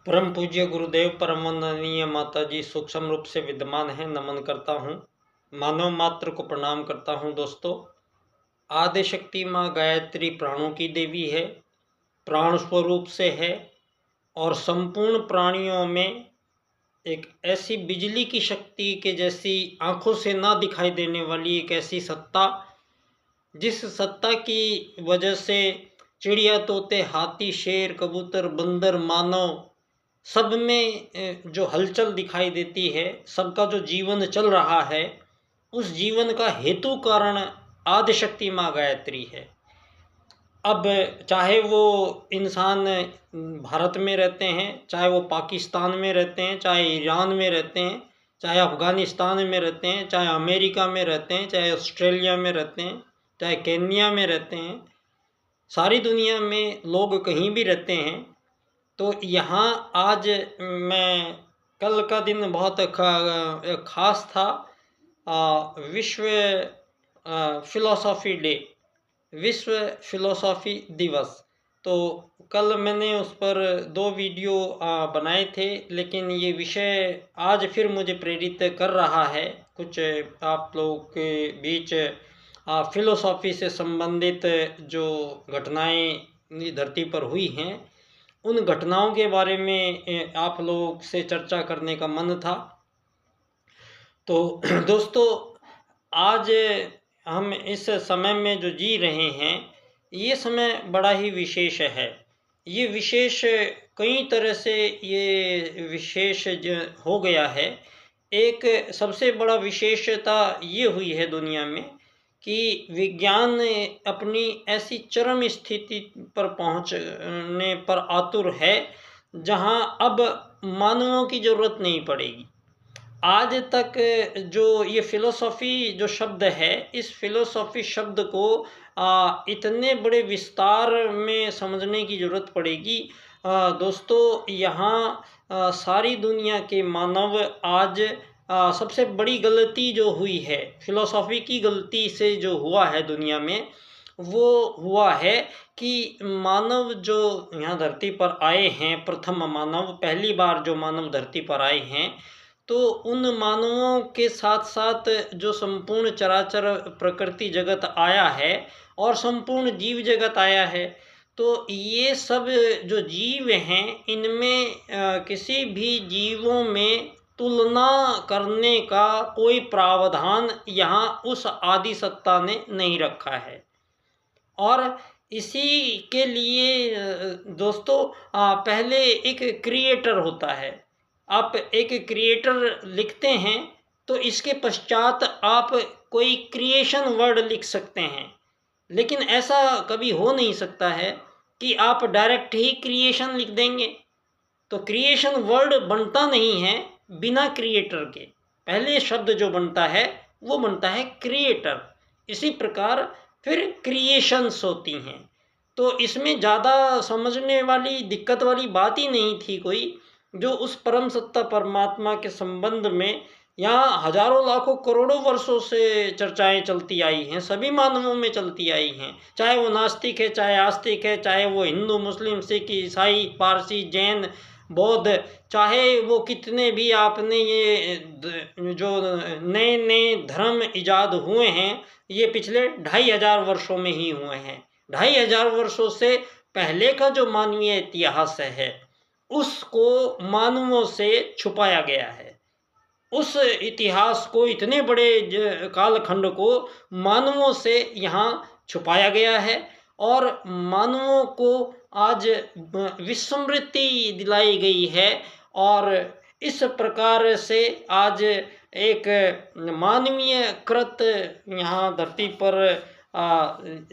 परम पूज्य गुरुदेव परम वंदनीय माता जी सूक्ष्म रूप से विद्यमान है। नमन करता हूँ, मानव मात्र को प्रणाम करता हूँ। दोस्तों, आदि शक्ति माँ गायत्री प्राणों की देवी है, प्राण स्वरूप से है और संपूर्ण प्राणियों में एक ऐसी बिजली की शक्ति के जैसी आंखों से ना दिखाई देने वाली एक ऐसी सत्ता, जिस सत्ता की वजह से चिड़िया, तोते, हाथी, शेर, कबूतर, बंदर, मानव सब में जो हलचल दिखाई देती है, सबका जो जीवन चल रहा है, उस जीवन का हेतु कारण आदिशक्ति माँ गायत्री है। अब चाहे वो इंसान भारत में रहते हैं, चाहे वो पाकिस्तान में रहते हैं, चाहे ईरान में रहते हैं, चाहे अफ़गानिस्तान में रहते हैं, चाहे अमेरिका में रहते हैं, चाहे ऑस्ट्रेलिया में रहते हैं, चाहे केन्या में रहते हैं, सारी दुनिया में लोग कहीं भी रहते हैं। तो यहाँ आज मैं कल का दिन बहुत ख़ास था, विश्व फ़िलॉसफ़ी डे, विश्व फ़िलॉसफ़ी दिवस। तो कल मैंने उस पर 2 वीडियो बनाए थे, लेकिन ये विषय आज फिर मुझे प्रेरित कर रहा है। कुछ आप लोगों के बीच फ़िलॉसफ़ी से संबंधित जो घटनाएं धरती पर हुई हैं, उन घटनाओं के बारे में आप लोगों से चर्चा करने का मन था। तो दोस्तों, आज हम इस समय में जो जी रहे हैं, ये समय बड़ा ही विशेष है। ये विशेष कई तरह से ये विशेष हो गया है। एक सबसे बड़ा विशेषता ये हुई है दुनिया में कि विज्ञान अपनी ऐसी चरम स्थिति पर पहुंचने पर आतुर है, जहां अब मानवों की ज़रूरत नहीं पड़ेगी। आज तक जो ये फ़िलॉसफ़ी जो शब्द है, इस फ़िलॉसफ़ी शब्द को इतने बड़े विस्तार में समझने की ज़रूरत पड़ेगी। दोस्तों, यहाँ सारी दुनिया के मानव आज सबसे बड़ी गलती जो हुई है, फ़िलॉसफ़ी की गलती से जो हुआ है दुनिया में, वो हुआ है कि मानव जो यहाँ धरती पर आए हैं, प्रथम मानव, पहली बार जो मानव धरती पर आए हैं, तो उन मानवों के साथ साथ जो संपूर्ण चराचर प्रकृति जगत आया है और संपूर्ण जीव जगत आया है, तो ये सब जो जीव हैं, इनमें किसी भी जीवों में तुलना करने का कोई प्रावधान यहाँ उस आदि सत्ता ने नहीं रखा है। और इसी के लिए दोस्तों, पहले एक क्रिएटर होता है। आप एक क्रिएटर लिखते हैं तो इसके पश्चात आप कोई क्रिएशन वर्ड लिख सकते हैं, लेकिन ऐसा कभी हो नहीं सकता है कि आप डायरेक्ट ही क्रिएशन लिख देंगे। तो क्रिएशन वर्ड बनता नहीं है बिना क्रिएटर के। पहले शब्द जो बनता है वो बनता है क्रिएटर। इसी प्रकार फिर क्रिएशंस होती हैं। तो इसमें ज़्यादा समझने वाली दिक्कत वाली बात ही नहीं थी कोई, जो उस परम सत्ता परमात्मा के संबंध में यहाँ हजारों लाखों करोड़ों वर्षों से चर्चाएं चलती आई हैं, सभी मानवों में चलती आई हैं। चाहे वो नास्तिक है, चाहे आस्तिक है, चाहे वो हिंदू, मुस्लिम, सिख, ईसाई, पारसी, जैन, बौद्ध, चाहे वो कितने भी आपने ये जो नए नए धर्म इजाद हुए हैं, ये पिछले 2500 वर्षों में ही हुए हैं। 2500 वर्षों से पहले का जो मानवीय इतिहास है, उसको मानवों से छुपाया गया है। उस इतिहास को, इतने बड़े कालखंड को मानवों से यहाँ छुपाया गया है और मानवों को आज विस्मृति दिलाई गई है। और इस प्रकार से आज एक मानवीय कृत यहाँ धरती पर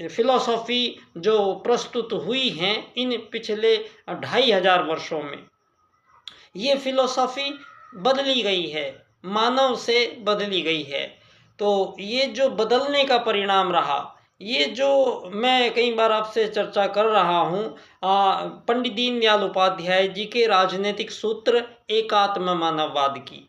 फ़िलॉसफ़ी जो प्रस्तुत हुई हैं इन पिछले 2500 वर्षों में, ये फ़िलॉसफ़ी बदली गई है, मानव से बदली गई है। तो ये जो बदलने का परिणाम रहा, ये जो मैं कई बार आपसे चर्चा कर रहा हूँ, पंडित दीनदयाल उपाध्याय जी के राजनीतिक सूत्र एकात्म मानववाद की।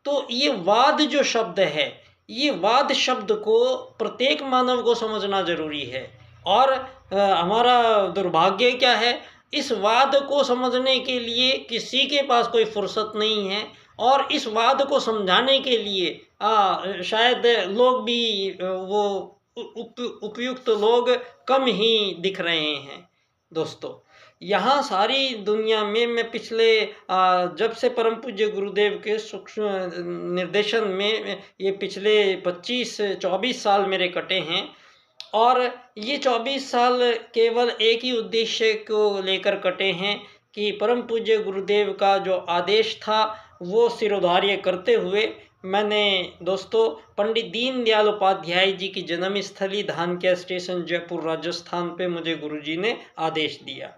तो ये वाद जो शब्द है, ये वाद शब्द को प्रत्येक मानव को समझना जरूरी है। और हमारा दुर्भाग्य क्या है, इस वाद को समझने के लिए किसी के पास कोई फुर्सत नहीं है, और इस वाद को समझाने के लिए शायद लोग भी वो उपयुक्त लोग कम ही दिख रहे हैं। दोस्तों, यहाँ सारी दुनिया में मैं पिछले जब से परम पूज्य गुरुदेव के सूक्ष्म निर्देशन में ये पिछले 25-24 साल मेरे कटे हैं, और ये 24 साल केवल एक ही उद्देश्य को लेकर कटे हैं कि परम पूज्य गुरुदेव का जो आदेश था वो सिरोधार्य करते हुए मैंने दोस्तों पंडित दीनदयाल उपाध्याय जी की जन्मस्थली धानक्या स्टेशन जयपुर राजस्थान पे मुझे गुरुजी ने आदेश दिया।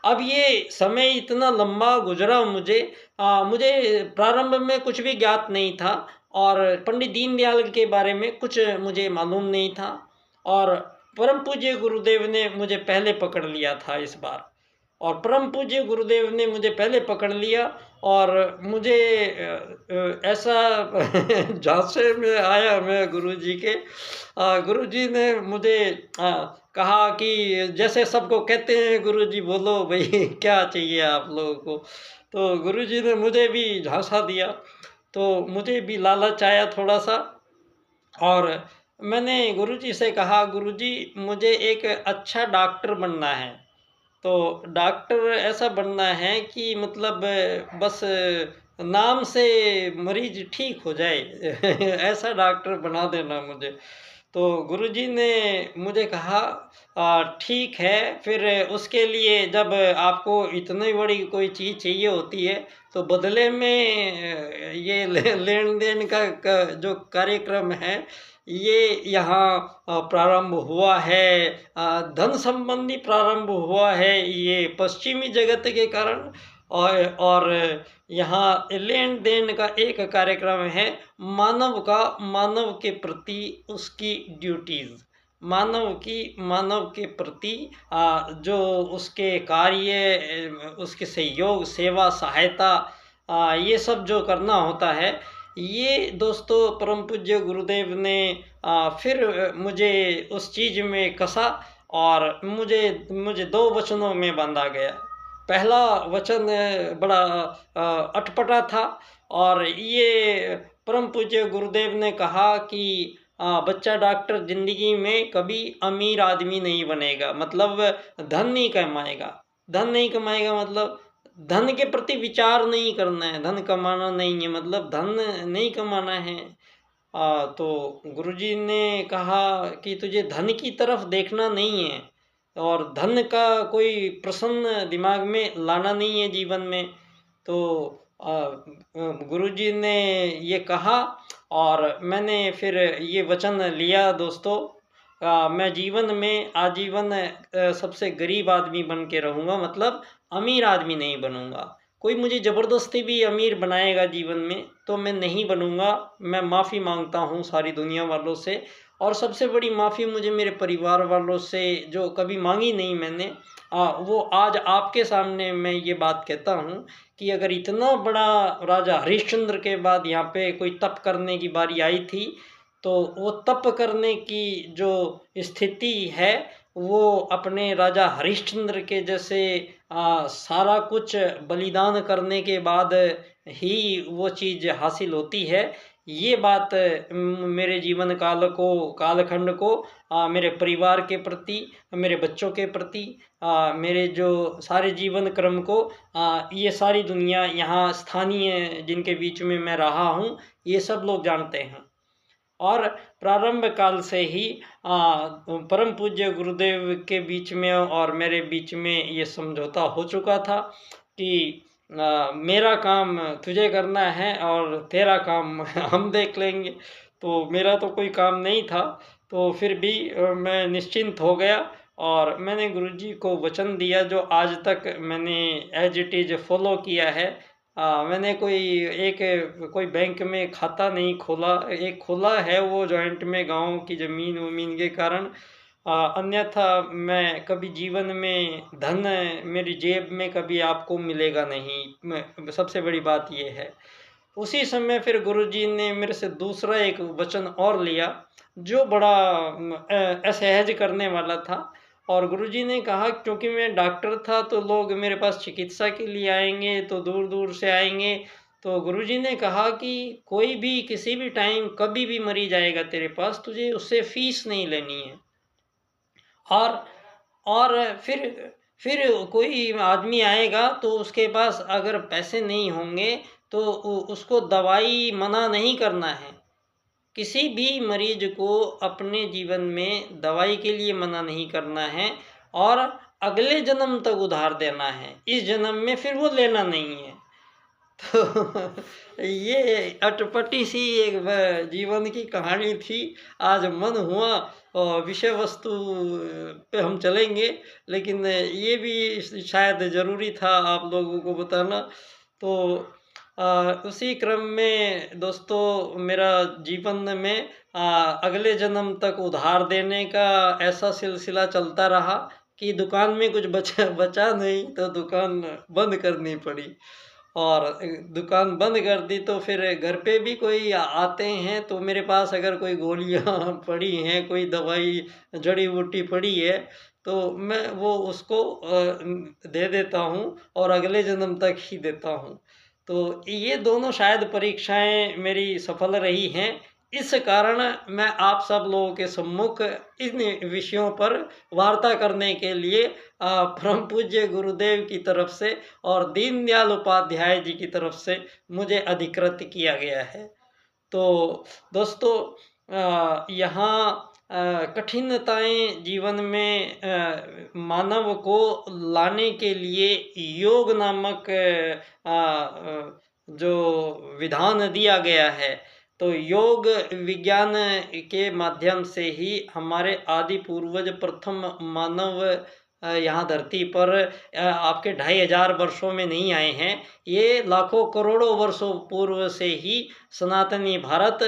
अब ये समय इतना लंबा गुजरा, मुझे प्रारंभ में कुछ भी ज्ञात नहीं था, और पंडित दीनदयाल के बारे में कुछ मुझे मालूम नहीं था, और परम पूज्य गुरुदेव ने मुझे पहले पकड़ लिया था इस बार, और परम पूज्य गुरुदेव ने मुझे पहले पकड़ लिया, और मुझे ऐसा झांसे में आया मैं गुरुजी के। गुरुजी ने मुझे कहा कि जैसे सबको कहते हैं गुरुजी बोलो भाई क्या चाहिए आप लोगों को, तो गुरुजी ने मुझे भी झांसा दिया, तो मुझे भी लालच आया थोड़ा सा, और मैंने गुरुजी से कहा गुरुजी मुझे एक अच्छा डॉक्टर बनना है। तो डॉक्टर ऐसा बनना है कि मतलब बस नाम से मरीज ठीक हो जाए ऐसा डॉक्टर बना देना मुझे। तो गुरुजी ने मुझे कहा ठीक है, फिर उसके लिए जब आपको इतनी बड़ी कोई चीज़ चाहिए होती है तो बदले में ये लेन देन का जो कार्यक्रम है ये यहाँ प्रारंभ हुआ है, धन संबंधी प्रारंभ हुआ है ये पश्चिमी जगत के कारण, और यहाँ लेन देन का एक कार्यक्रम है मानव के प्रति उसकी ड्यूटीज़, मानव के प्रति जो उसके कार्य, उसके सहयोग, सेवा, सहायता, ये सब जो करना होता है, ये दोस्तों परम पूज्य गुरुदेव ने फिर मुझे उस चीज़ में कसा, और मुझे 2 वचनों में बांधा गया। पहला वचन बड़ा अटपटा था, और ये परम पूज्य गुरुदेव ने कहा कि बच्चा डॉक्टर ज़िंदगी में कभी अमीर आदमी नहीं बनेगा, मतलब धन नहीं कमाएगा, मतलब धन के प्रति विचार नहीं करना है, धन कमाना नहीं है, मतलब धन नहीं कमाना है। तो गुरुजी ने कहा कि तुझे धन की तरफ देखना नहीं है, और धन का कोई प्रश्न दिमाग में लाना नहीं है जीवन में। तो गुरुजी ने ये कहा, और मैंने फिर ये वचन लिया दोस्तों, मैं जीवन में आजीवन सबसे गरीब आदमी बन के रहूँगा, मतलब अमीर आदमी नहीं बनूँगा। कोई मुझे ज़बरदस्ती भी अमीर बनाएगा जीवन में तो मैं नहीं बनूँगा। मैं माफ़ी मांगता हूँ सारी दुनिया वालों से, और सबसे बड़ी माफ़ी मुझे मेरे परिवार वालों से जो कभी मांगी नहीं मैंने, वो आज आपके सामने मैं ये बात कहता हूँ कि अगर इतना बड़ा राजा हरिश्चंद्र के बाद यहाँ पे कोई तप करने की बारी आई थी, तो वो तप करने की जो स्थिति है वो अपने राजा हरिश्चंद्र के जैसे सारा कुछ बलिदान करने के बाद ही वो चीज़ हासिल होती है। ये बात मेरे जीवन कालखंड को, मेरे परिवार के प्रति, मेरे बच्चों के प्रति, मेरे जो सारे जीवन क्रम को, ये सारी दुनिया यहाँ स्थानीय जिनके बीच में मैं रहा हूँ ये सब लोग जानते हैं। और प्रारंभ काल से ही परम पूज्य गुरुदेव के बीच में और मेरे बीच में ये समझौता हो चुका था कि मेरा काम तुझे करना है और तेरा काम हम देख लेंगे। तो मेरा तो कोई काम नहीं था, तो फिर भी मैं निश्चिंत हो गया, और मैंने गुरुजी को वचन दिया जो आज तक मैंने एज इट इज़ फॉलो किया है। मैंने कोई बैंक में खाता नहीं खोला, एक खोला है वो जॉइंट में गाँव की ज़मीन वमीन के कारण, अन्यथा मैं कभी जीवन में धन मेरी जेब में कभी आपको मिलेगा नहीं। सबसे बड़ी बात ये है। उसी समय फिर गुरुजी ने मेरे से दूसरा एक वचन और लिया जो बड़ा असहज करने वाला था। और गुरुजी ने कहा क्योंकि मैं डॉक्टर था तो लोग मेरे पास चिकित्सा के लिए आएंगे तो दूर दूर से आएंगे। तो गुरुजी ने कहा कि कोई भी किसी भी टाइम कभी भी मरीज आएगा तेरे पास, तुझे उससे फीस नहीं लेनी है। और फिर कोई आदमी आएगा तो उसके पास अगर पैसे नहीं होंगे तो उसको दवाई मना नहीं करना है। किसी भी मरीज को अपने जीवन में दवाई के लिए मना नहीं करना है और अगले जन्म तक उधार देना है, इस जन्म में फिर वो लेना नहीं है। तो ये अटपटी सी एक जीवन की कहानी थी। आज मन हुआ और विषय वस्तु पे हम चलेंगे, लेकिन ये भी शायद ज़रूरी था आप लोगों को बताना। तो उसी क्रम में दोस्तों मेरा जीवन में अगले जन्म तक उधार देने का ऐसा सिलसिला चलता रहा कि दुकान में कुछ बचा नहीं तो दुकान बंद करनी पड़ी। और दुकान बंद कर दी तो फिर घर पे भी कोई आते हैं तो मेरे पास अगर कोई गोलियां पड़ी हैं, कोई दवाई जड़ी बूटी पड़ी है तो मैं वो उसको दे देता हूँ और अगले जन्म तक ही देता हूँ। तो ये दोनों शायद परीक्षाएं मेरी सफल रही हैं। इस कारण मैं आप सब लोगों के सम्मुख इन विषयों पर वार्ता करने के लिए परम पूज्य गुरुदेव की तरफ से और दीनदयाल उपाध्याय जी की तरफ से मुझे अधिकृत किया गया है। तो दोस्तों यहाँ कठिनताएं जीवन में मानव को लाने के लिए योग नामक जो विधान दिया गया है, तो योग विज्ञान के माध्यम से ही हमारे आदि पूर्वज प्रथम मानव यहाँ धरती पर आपके 2500 वर्षों में नहीं आए हैं। ये लाखों करोड़ों वर्षों पूर्व से ही सनातनी भारत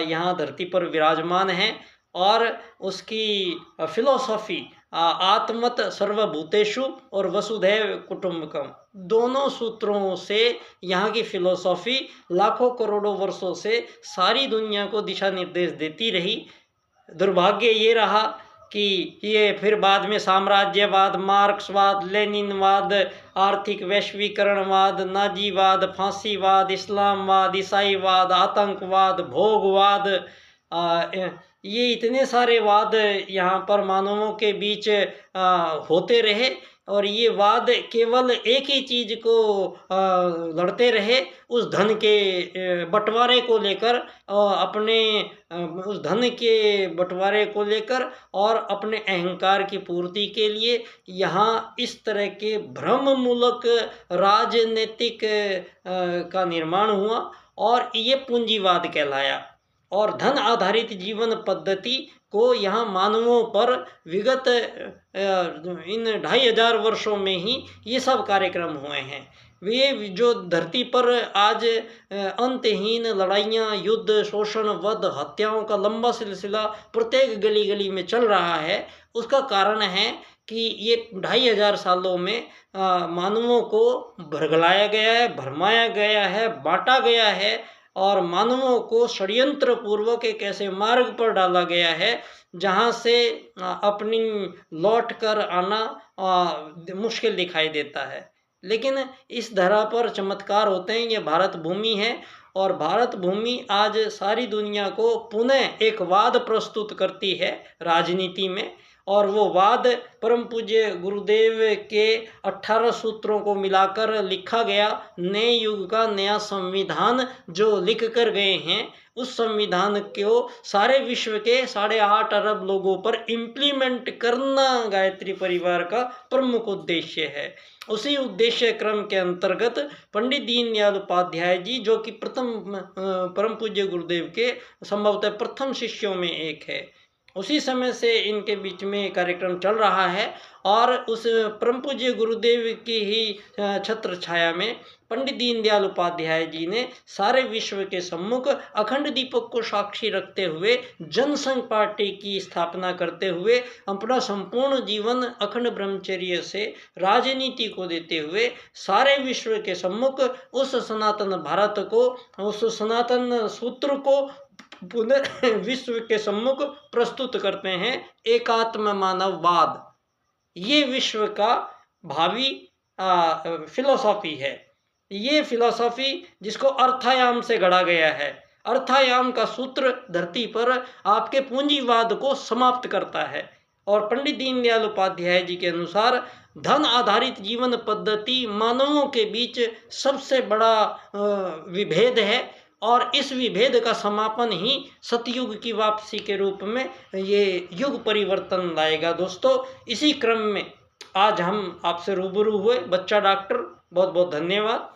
यहाँ धरती पर विराजमान है और उसकी फिलॉसफी आत्मत सर्वभूतेषु और वसुधैव कुटुंबकम दोनों सूत्रों से यहाँ की फिलॉसफी लाखों करोड़ों वर्षों से सारी दुनिया को दिशा निर्देश देती रही। दुर्भाग्य ये रहा कि ये फिर बाद में साम्राज्यवाद, मार्क्सवाद, लेनिनवाद, आर्थिक वैश्वीकरणवाद, नाजीवाद, फांसीवाद, इस्लामवाद, ईसाईवाद, आतंकवाद, भोगवाद, ये इतने सारे वाद यहाँ पर मानवों के बीच होते रहे और ये वाद केवल एक ही चीज़ को लड़ते रहे, उस धन के बंटवारे को लेकर अपने उस धन के बंटवारे को लेकर और अपने अहंकार की पूर्ति के लिए यहाँ इस तरह के भ्रममूलक राजनीतिक का निर्माण हुआ और ये पूंजीवाद कहलाया। और धन आधारित जीवन पद्धति को यहाँ मानवों पर विगत इन 2500 वर्षों में ही ये सब कार्यक्रम हुए हैं। वे जो धरती पर आज अंतहीन लड़ाइयाँ, युद्ध, शोषण, वध, हत्याओं का लंबा सिलसिला प्रत्येक गली गली में चल रहा है, उसका कारण है कि ये 2500 सालों में मानवों को भरगलाया गया है, भरमाया गया है, बांटा गया है और मानवों को षड्यंत्र पूर्वक एक ऐसे मार्ग पर डाला गया है जहाँ से अपनी लौट कर आना मुश्किल दिखाई देता है। लेकिन इस धरा पर चमत्कार होते हैं। ये भारत भूमि है और भारत भूमि आज सारी दुनिया को पुनः एक वाद प्रस्तुत करती है राजनीति में, और वो वाद परम पूज्य गुरुदेव के 18 सूत्रों को मिलाकर लिखा गया नए युग का नया संविधान जो लिख कर गए हैं, उस संविधान को सारे विश्व के 8.5 अरब लोगों पर इम्प्लीमेंट करना गायत्री परिवार का प्रमुख उद्देश्य है। उसी उद्देश्य क्रम के अंतर्गत पंडित दीनदयाल उपाध्याय जी, जो कि परम पूज्य गुरुदेव के संभवतः प्रथम शिष्यों में एक है, उसी समय से इनके बीच में कार्यक्रम चल रहा है। और उस परम पूज्य गुरुदेव की ही छत्र छाया में पंडित दीनदयाल उपाध्याय जी ने सारे विश्व के सम्मुख अखंड दीपक को साक्षी रखते हुए जनसंघ पार्टी की स्थापना करते हुए अपना संपूर्ण जीवन अखंड ब्रह्मचर्य से राजनीति को देते हुए सारे विश्व के सम्मुख उस सनातन भारत को, उस सनातन सूत्र को पुनः विश्व के सम्मुख प्रस्तुत करते हैं, एकात्म मानववाद। ये विश्व का भावी फिलॉसफी है। ये फिलॉसफी जिसको अर्थायाम से गढ़ा गया है। अर्थायाम का सूत्र धरती पर आपके पूंजीवाद को समाप्त करता है। और पंडित दीनदयाल उपाध्याय जी के अनुसार धन आधारित जीवन पद्धति मानवों के बीच सबसे बड़ा विभेद है, और इस विभेद का समापन ही सतयुग की वापसी के रूप में ये युग परिवर्तन लाएगा। दोस्तों, इसी क्रम में आज हम आपसे रूबरू हुए बच्चा डॉक्टर। बहुत बहुत धन्यवाद।